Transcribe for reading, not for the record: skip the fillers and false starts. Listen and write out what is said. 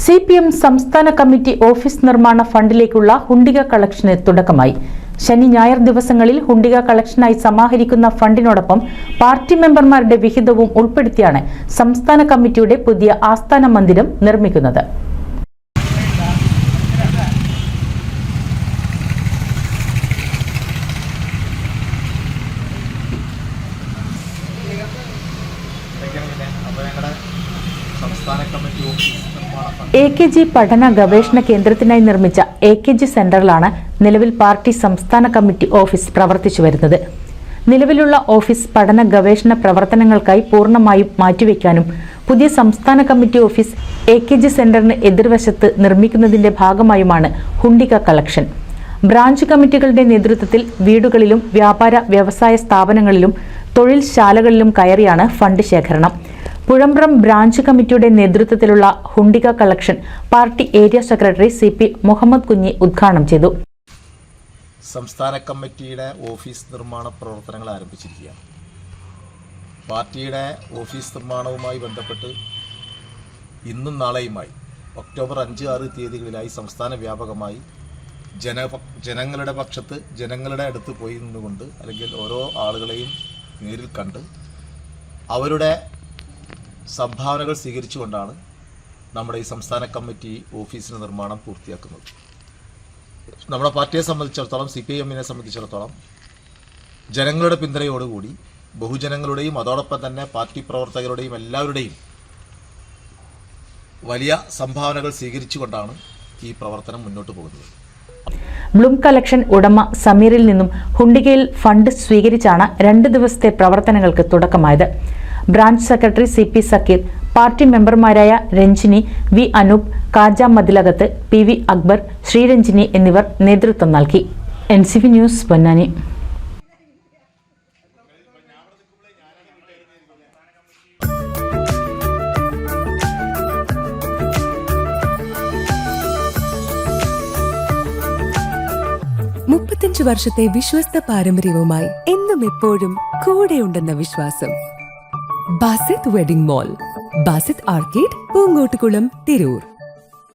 CPM സംസ്ഥാന committee office നിർമ്മാണ ഫണ്ടിലേക്കുള്ള ഹുണ്ടിക കളക്ഷന് തുടക്കമായി. ശനി ഞായർ ദിവസങ്ങളിൽ ഹുണ്ടിക കളക്ഷനായി സമാഹരിക്കുന്ന ഫണ്ടിനോടൊപ്പം പാർട്ടി മെമ്പർമാരുടെ വിഹിതവും ഉൾപ്പെടുത്തിയാണ് സംസ്ഥാന കമ്മിറ്റിയുടെ പുതിയ ആസ്ഥാന മന്ദിരം നിർമ്മിക്കുന്നത്. AKG പഠന ഗവേഷണ കേന്ദ്രത്തിനായി നിർമ്മിച്ച AKG സെന്ററിലാണ് നിലവിൽ പാർട്ടി സംസ്ഥാന കമ്മിറ്റി ഓഫീസ് പ്രവർത്തിച്ചു വരുന്നത്. നിലവിലുള്ള ഓഫീസ് പഠന ഗവേഷണ പ്രവർത്തനങ്ങൾക്കായി പൂർണ്ണമായും മാറ്റിവെക്കാനും പുതിയ സംസ്ഥാന കമ്മിറ്റി ഓഫീസ് AKG സെന്ററിന് എതിർവശത്ത് നിർമ്മിക്കുന്നതിന്റെ ഭാഗമായുമാണ് ഹുണ്ടിക കളക്ഷൻ. ബ്രാഞ്ച് കമ്മിറ്റികളുടെ നേതൃത്വത്തിൽ വീടുകളിലും വ്യാപാര വ്യവസായ സ്ഥാപനങ്ങളിലും തൊഴിൽ ശാലകളിലും കയറിയാണ് ഫണ്ട് ശേഖരണം. പുഴമ്പ്രം ബ്രാഞ്ച് കമ്മിറ്റിയുടെ നേതൃത്വത്തിലുള്ള ഹുണ്ടിക collection party area secretary CP Muhammad Kunhi ഉദ്ഘാടനം ചെയ്തു. സംസ്ഥാന കമ്മിറ്റിയുടെ ഓഫീസ് നിർമ്മാണ പ്രവർത്തനങ്ങൾ ആരംഭിച്ചിരിക്കുകയാണ്. പാർട്ടിയുടെ ഓഫീസ് നിർമ്മാണവുമായി ബന്ധപ്പെട്ട് ഇന്നും നാളെയുമായി ഒക്ടോബർ 5, 6 തീയതികളിലായി സംസ്ഥാന വ്യാപകമായി ജനങ്ങളുടെ പക്ഷത്ത് ജനങ്ങളുടെ അടുത്ത് പോയി നിന്നുകൊണ്ട് അല്ലെങ്കിൽ ഓരോ ആളുകളെയും നേരിൽ കണ്ട് അവരുടെ സംഭാവനകൾ സ്വീകരിച്ചുകൊണ്ടാണ് നമ്മുടെ ഈ സംസ്ഥാന കമ്മിറ്റി ഓഫീസിന് നിർമ്മാണം പൂർത്തിയാക്കുന്നത്. നമ്മുടെ പാർട്ടിയെ സംബന്ധിച്ചിടത്തോളം CPIM-നെ സംബന്ധിച്ചിടത്തോളം ജനങ്ങളുടെ പിന്തുണയോടുകൂടി ബഹുജനങ്ങളുടെയും അതോടൊപ്പം തന്നെ പാർട്ടി പ്രവർത്തകരുടെയും എല്ലാവരുടെയും വലിയ സംഭാവനകൾ സ്വീകരിച്ചുകൊണ്ടാണ് ഈ പ്രവർത്തനം മുന്നോട്ട് പോകുന്നത്. ബ്ലൂം കളക്ഷൻ ഉടമ സമീറിൽ നിന്നും ഹുണ്ടികയിൽ ഫണ്ട് സ്വീകരിച്ചാണ് 2 ദിവസത്തെ പ്രവർത്തനങ്ങൾക്ക് തുടക്കമായത്. Branch secretary CP Zakir, party മെമ്പർമാരായ രഞ്ജിനി, V അനൂപ്, കാജ മതിലകത്ത്, PV അക്ബർ, ശ്രീരഞ്ജിനി എന്നിവർ നേതൃത്വം നൽകി. NCV news Ponnani. വർഷത്തെ വിശ്വസ്ത പാരമ്പര്യവുമായി എന്നും എപ്പോഴും കൂടെയുണ്ടെന്ന വിശ്വാസം. Basith wedding mall, Basith arcade, Poongottukulam, Tirur.